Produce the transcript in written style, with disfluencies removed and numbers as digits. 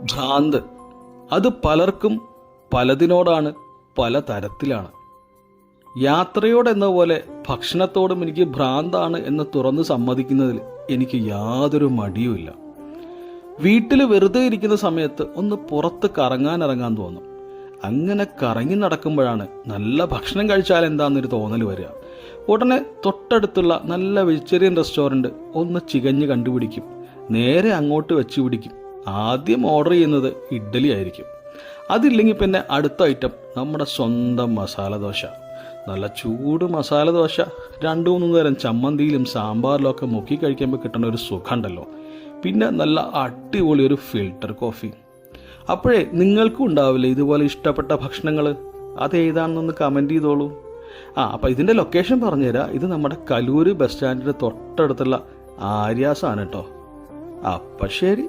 ഭ്രാന്ത് അത് പലർക്കും പലതിനോടാണ്, പല തരത്തിലാണ്. യാത്രയോടെന്ന പോലെ ഭക്ഷണത്തോടും എനിക്ക് ഭ്രാന്താണ് എന്ന് തുറന്ന് സമ്മതിക്കുന്നതിൽ എനിക്ക് യാതൊരു മടിയുമില്ല. വീട്ടിൽ വെറുതെ ഇരിക്കുന്ന സമയത്ത് ഒന്ന് പുറത്ത് കറങ്ങാൻ തോന്നും. അങ്ങനെ കറങ്ങി നടക്കുമ്പോഴാണ് നല്ല ഭക്ഷണം കഴിച്ചാൽ എന്താണെന്നൊരു തോന്നൽ വരിക. ഉടനെ തൊട്ടടുത്തുള്ള നല്ല വെജിറ്റേറിയൻ റെസ്റ്റോറൻറ്റ് ഒന്ന് ചികഞ്ഞ് കണ്ടുപിടിക്കും. നേരെ അങ്ങോട്ട് വെച്ച് പിടിക്കും. ആദ്യം ഓർഡർ ചെയ്യുന്നത് ഇഡ്ഡലി ആയിരിക്കും. അതില്ലെങ്കിൽ പിന്നെ അടുത്ത ഐറ്റം നമ്മുടെ സ്വന്തം മസാല ദോശ. നല്ല ചൂട് മസാല ദോശ 2-3 നേരം ചമ്മന്തിയിലും സാമ്പാറിലും ഒക്കെ മുക്കി കഴിക്കുമ്പോൾ കിട്ടുന്ന ഒരു സുഖമുണ്ടല്ലോ. പിന്നെ നല്ല അടിപൊളി ഒരു ഫിൽട്ടർ കോഫി. അപ്പോഴേ നിങ്ങൾക്കും ഉണ്ടാവില്ലേ ഇതുപോലെ ഇഷ്ടപ്പെട്ട ഭക്ഷണങ്ങൾ? അതേതാണെന്നൊന്ന് കമൻറ്റ് ചെയ്തോളൂ. അപ്പോൾ ഇതിൻ്റെ ലൊക്കേഷൻ പറഞ്ഞുതരാം. ഇത് നമ്മുടെ കലൂർ ബസ് സ്റ്റാൻഡിൻ്റെ തൊട്ടടുത്തുള്ള ആര്യാസാണ് കേട്ടോ. അപ്പം ശരി.